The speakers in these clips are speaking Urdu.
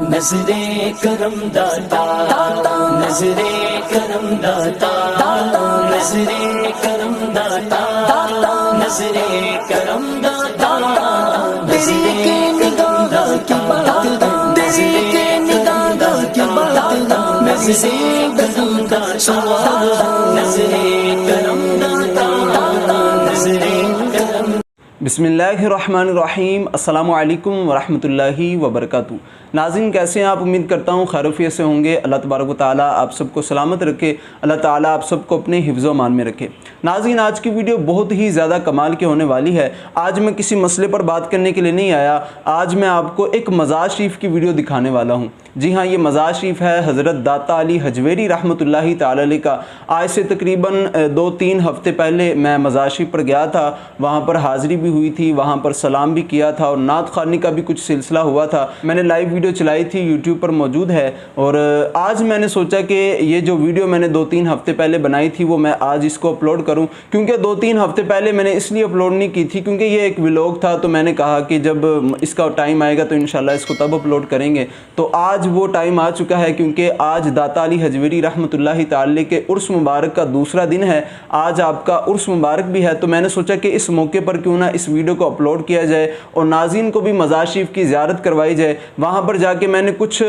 نظرے کرم داتا، نظرے کرم داتا، نظرے کرم داتا، نظرے کرم داتا، نظرے کرم داتا، نظرے کرم داتا، نظرے کرم داتا، نظرے کرم داتا، نظرے کرم۔ بسم اللہ الرحمن الرحیم۔ السلام علیکم ورحمۃ اللہ وبرکاتہ۔ ناظرین کیسے ہیں آپ؟ امید کرتا ہوں خیریت سے ہوں گے۔ اللہ تبارک و تعالیٰ آپ سب کو سلامت رکھے، اللہ تعالیٰ آپ سب کو اپنے حفظ و امان میں رکھے۔ ناظرین آج کی ویڈیو بہت ہی زیادہ کمال کی ہونے والی ہے۔ آج میں کسی مسئلے پر بات کرنے کے لیے نہیں آیا، آج میں آپ کو ایک مزار شریف کی ویڈیو دکھانے والا ہوں۔ جی ہاں، یہ مزار شریف ہے حضرت داتا علی حجویری رحمۃ اللہ تعالی علیہ کا۔ آج سے تقریباً 2-3 ہفتے پہلے میں مزار شریف پر گیا تھا، وہاں پر حاضری بھی ہوئی تھی، وہاں پر سلام بھی کیا تھا اور نعت خوانی کا بھی کچھ سلسلہ ہوا تھا۔ میں نے لائیو ویڈیو چلائی تھی، یوٹیوب پر موجود ہے، اور آج میں نے سوچا کہ یہ جو ویڈیو میں نے 2-3 ہفتے پہلے بنائی تھی وہ میں آج اس کو اپلوڈ کروں، کیونکہ 2-3 ہفتے پہلے میں نے اس لیے اپلوڈ نہیں کی تھی کیونکہ یہ ایک ولاگ تھا، تو میں نے کہا کہ جب اس کا ٹائم آئے گا تو انشاءاللہ اس کو تب اپلوڈ کریں گے۔ تو آج وہ ٹائم آ چکا ہے، کیونکہ آج داتا علی حجویری رحمۃ اللہ تعالی کے عرس مبارک کا دوسرا دن ہے۔ آج آپ کا عرس مبارک بھی ہے، تو میں نے سوچا کہ اس موقع پر کیوں نہ اس ویڈیو کو اپلوڈ کیا جائے اور ناظرین کو بھی مزار شریف کی زیارت کروائی جائے۔ وہاں پر جا کے میں نے کچھ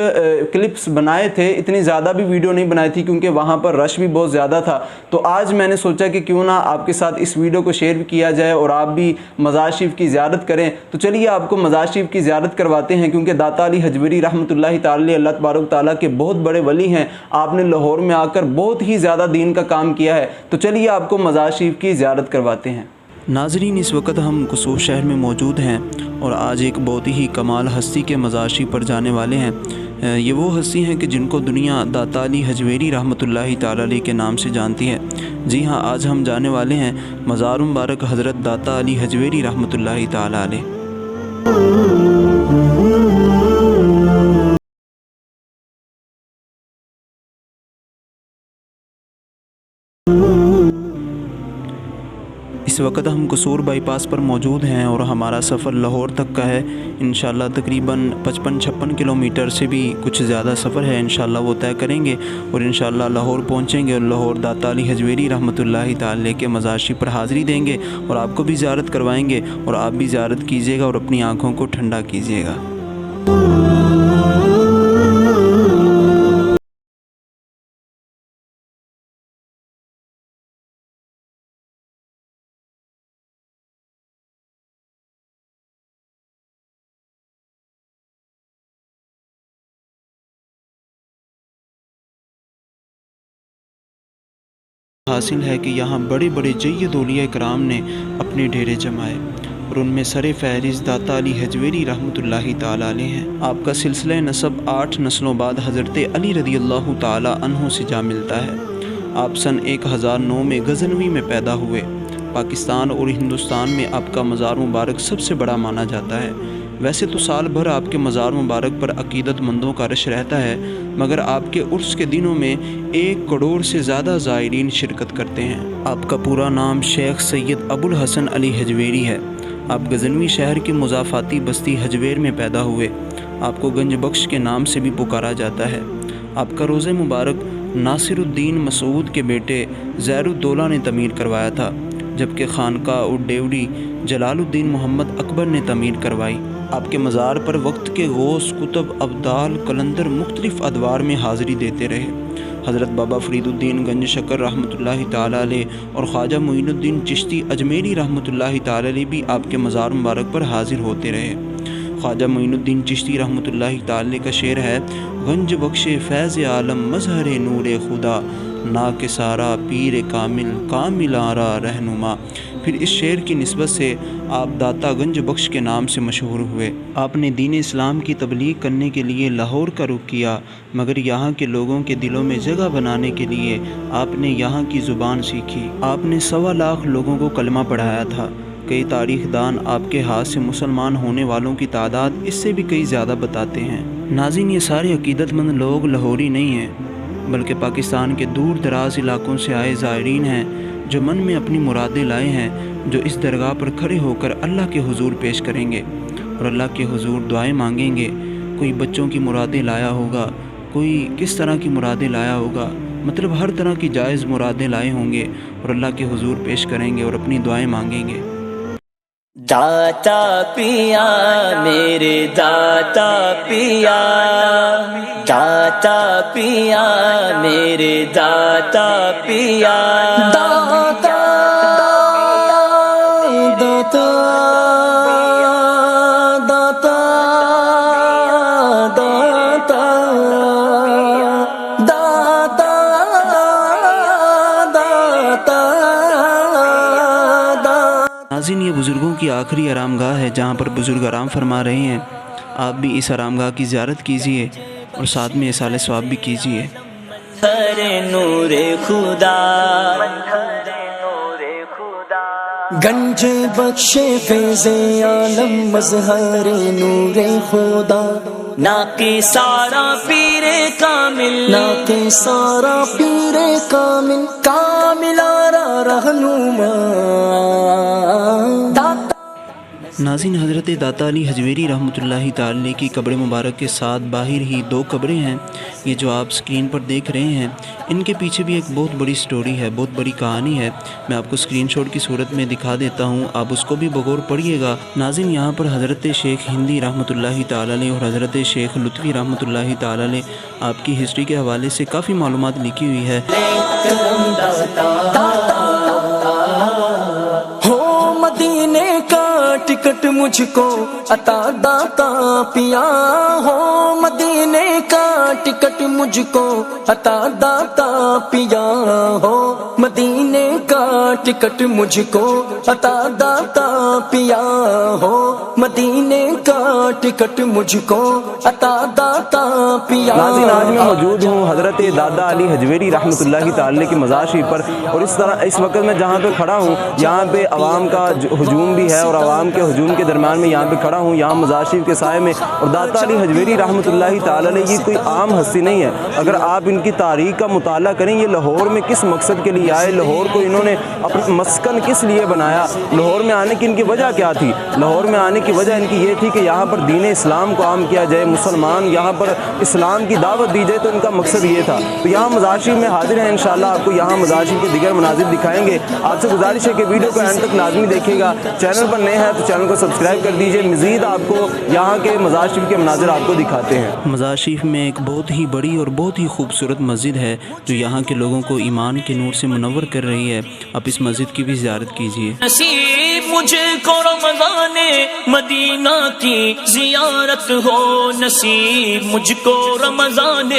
کلپس بنائے تھے، اتنی زیادہ بھی ویڈیو نہیں بنائی تھی کیونکہ وہاں پر رش بھی بہت زیادہ تھا۔ تو آج میں نے سوچا کہ کیوں نہ آپ کے ساتھ اس ویڈیو کو شیئر بھی کیا جائے اور آپ بھی مزار شریف کی زیارت کریں۔ تو چلیے آپ کو مزار شریف کی زیارت کرواتے ہیں، کیونکہ داتا علی حجویری رحمۃ اللہ تعالی اللہ تبارک تعالیٰ کے بہت بڑے ولی ہیں۔ آپ نے لاہور میں آ کر بہت ہی زیادہ دین کا کام کیا ہے، تو چلیے آپ کو مزار شریف کی زیارت کرواتے ہیں۔ ناظرین اس وقت ہم قصور شہر میں موجود ہیں اور آج ایک بہت ہی کمال ہستی کے مزار شریف پر جانے والے ہیں۔ یہ وہ ہستی ہیں کہ جن کو دنیا داتا علی حجویری رحمۃ اللہ تعالی علیہ کے نام سے جانتی ہے۔ جی ہاں، آج ہم جانے والے ہیں مزار مبارک حضرت داتا علی حجویری رحمۃ اللہ تعالی علیہ۔ اس وقت ہم قصور بائی پاس پر موجود ہیں اور ہمارا سفر لاہور تک کا ہے۔ انشاءاللہ تقریباً 55-56 کلومیٹر سے بھی کچھ زیادہ سفر ہے، انشاءاللہ وہ طے کریں گے اور انشاءاللہ لاہور پہنچیں گے اور لاہور داتا علی حجویری رحمۃ اللہ تعالی کے مزار شریف پر حاضری دیں گے اور آپ کو بھی زیارت کروائیں گے اور آپ بھی زیارت کیجیے گا اور اپنی آنکھوں کو ٹھنڈا کیجیے گا۔ حاصل ہے کہ یہاں بڑے بڑے جید اولیاء کرام نے اپنے ڈیرے جمائے اور ان میں سر فہرست داتا علی حجویری رحمۃ اللہ تعالی علیہ ہیں۔ آپ کا سلسلہ نسب 8 نسلوں بعد حضرت علی رضی اللہ تعالی عنہ سے جا ملتا ہے۔ آپ سن 1009 میں غزنوی میں پیدا ہوئے۔ پاکستان اور ہندوستان میں آپ کا مزار مبارک سب سے بڑا مانا جاتا ہے۔ ویسے تو سال بھر آپ کے مزار مبارک پر عقیدت مندوں کا رش رہتا ہے، مگر آپ کے عرس کے دنوں میں 1 کروڑ سے زیادہ زائرین شرکت کرتے ہیں۔ آپ کا پورا نام شیخ سید ابو الحسن علی حجویری ہے۔ آپ غزنوی شہر کی مضافاتی بستی حجویر میں پیدا ہوئے۔ آپ کو گنج بخش کے نام سے بھی پکارا جاتا ہے۔ آپ کا روضہ مبارک ناصر الدین مسعود کے بیٹے زہر الدولہ نے تعمیر کروایا تھا، جبکہ خانقاہ اور ڈیوڑی جلال الدین محمد اکبر نے تعمیر کروائی۔ آپ کے مزار پر وقت کے غوث، کتب، ابدال، قلندر مختلف ادوار میں حاضری دیتے رہے۔ حضرت بابا فرید الدین گنج شکر رحمۃ اللہ تعالی علیہ اور خواجہ معین الدین چشتی اجمیری رحمۃ اللہ تعالی علیہ بھی آپ کے مزار مبارک پر حاضر ہوتے رہے۔ خواجہ معین الدین چشتی رحمۃ اللہ تعالی علیہ کا شعر ہے: گنج بخش فیض عالم مظہر نور خدا، نا کے سارا پیر کامل کامل آرا رہنما۔ پھر اس شعر کی نسبت سے آپ داتا گنج بخش کے نام سے مشہور ہوئے۔ آپ نے دین اسلام کی تبلیغ کرنے کے لیے لاہور کا رخ کیا، مگر یہاں کے لوگوں کے دلوں میں جگہ بنانے کے لیے آپ نے یہاں کی زبان سیکھی۔ آپ نے 1.25 لاکھ لوگوں کو کلمہ پڑھایا تھا۔ کئی تاریخ دان آپ کے ہاتھ سے مسلمان ہونے والوں کی تعداد اس سے بھی کئی زیادہ بتاتے ہیں۔ ناظرین یہ سارے عقیدت مند لوگ لاہوری نہیں ہیں، بلکہ پاکستان کے دور دراز علاقوں سے آئے زائرین ہیں جو من میں اپنی مرادیں لائے ہیں، جو اس درگاہ پر کھڑے ہو کر اللہ کے حضور پیش کریں گے اور اللہ کے حضور دعائیں مانگیں گے۔ کوئی بچوں کی مرادیں لایا ہوگا، کوئی کس طرح کی مرادیں لایا ہوگا، مطلب ہر طرح کی جائز مرادیں لائے ہوں گے اور اللہ کے حضور پیش کریں گے اور اپنی دعائیں مانگیں گے۔ داتا پیا میرے داتا پیا، داتا پیا میرے داتا پیا، داتا داتا داتا داتا داتا داتا۔ ناظرین، یہ بزرگوں کی آخری آرام گاہ ہے جہاں پر بزرگ آرام فرما رہے ہیں۔ آپ بھی اس آرام گاہ کی زیارت کیجیے اور ساتھ میں اصالِ ثواب بھی کیجیے۔ ہر نور خدا گنج بخش فیض عالم مظہر نور خدا، ناقی سارا پیر کامل، ناقی سارا پیر کامل، کامل آرا رہنما۔ ناظرین، حضرت داتا علی حجویری رحمۃ اللہ تعالی کی قبر مبارک کے ساتھ باہر ہی 2 قبریں ہیں۔ یہ جو آپ سکرین پر دیکھ رہے ہیں، ان کے پیچھے بھی ایک بہت بڑی سٹوری ہے، بہت بڑی کہانی ہے۔ میں آپ کو سکرین شاٹ کی صورت میں دکھا دیتا ہوں، آپ اس کو بھی بغور پڑھیے گا۔ ناظرین، یہاں پر حضرت شیخ ہندی رحمۃ اللہ تعالی علیہ اور حضرت شیخ لطفی رحمۃ اللہ تعالی علیہ آپ کی ہسٹری کے حوالے سے کافی معلومات لکھی ہوئی ہے۔ ہو مدینے کا ٹکٹ مجھ کو عطا داتا پیا، ہو مدینے کا ٹکٹ مجھ کو عطا داتا پیا، ہو مدینے کا ٹکٹ مجھ کو عطا داتا پیا، ہو مدینے کا ٹکٹ مجھ کو عطا داتا پیا۔ ناظرین، آج میں موجود ہوں حضرت دادا علی حجویری رحمۃ اللہ تعالی کی مزار شریف پر، اور اس وقت میں جہاں پہ کھڑا ہوں یہاں پہ عوام کا ہجوم بھی ہے، اور عوام کے ہجوم کے درمیان میں یہاں پہ کھڑا ہوں، یہاں مزار شریف کے سائے میں۔ اور داتا علی حجویری رحمۃ اللہ تعالی علیہ یہ کوئی عام ہستی نہیں ہے۔ اگر آپ ان کی تاریخ کا مطالعہ کریں، یہ لاہور میں کس مقصد کے لیے آئے، لاہور کو انہوں نے اپنا مسکن کس لیے بنایا، لاہور میں آنے کی ان کی وجہ کیا تھی؟ لاہور میں آنے کی وجہ ان کی یہ تھی کہ یہاں پر دین اسلام کو عام کیا جائے، مسلمان یہاں پر اسلام کی دعوت دی جائے، تو ان کا مقصد یہ تھا۔ تو یہاں مزار شریف میں حاضر ہیں، انشاءاللہ آپ کو یہاں مزار شریف کے دیگر مناظر دکھائیں گے۔ آپ سے گزارش ہے کہ ویڈیو کو اینڈ تک لازمی دیکھیے گا، چینل پر نئے ہیں تو چینل کو سبسکرائب کر دیجئے، مزید آپ کو یہاں کے مزار شریف کے مناظر آپ کو دکھاتے ہیں۔ مزار شریف میں ایک بہت ہی بڑی اور بہت ہی خوبصورت مسجد ہے جو یہاں کے لوگوں کو ایمان کے نور سے منور کر رہی ہے۔ آپ اس مسجد کی بھی زیارت کیجیے۔ نصیب مجھ کو رمضان مدینہ کی زیارت ہو، نصیب مجھ کو رمضان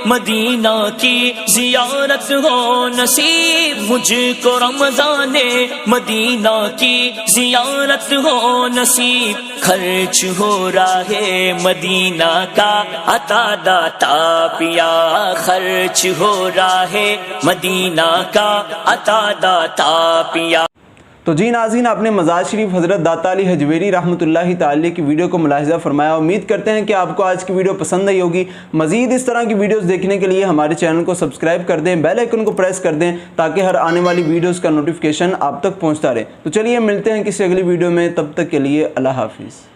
مدینہ کی زیارت ہو، نصیب مجھ کو رمضان مدینہ کی زیارت ہو، نصیب خرچ ہو راہ مدینہ کا عطا داتا پیا، خرچ ہو راہ مدینہ کا عطا داتا پیا۔ تو جی ناظرین، آپ نے مزار شریف حضرت داتا علی حجویری رحمۃ اللہ تعالی کی ویڈیو کو ملاحظہ فرمایا۔ امید کرتے ہیں کہ آپ کو آج کی ویڈیو پسند آئی ہوگی۔ مزید اس طرح کی ویڈیوز دیکھنے کے لیے ہمارے چینل کو سبسکرائب کر دیں، بیل آئیکن کو پریس کر دیں تاکہ ہر آنے والی ویڈیوز کا نوٹیفیکیشن آپ تک پہنچتا رہے۔ تو چلیے ملتے ہیں کسی اگلی ویڈیو میں، تب تک کے لیے اللہ حافظ۔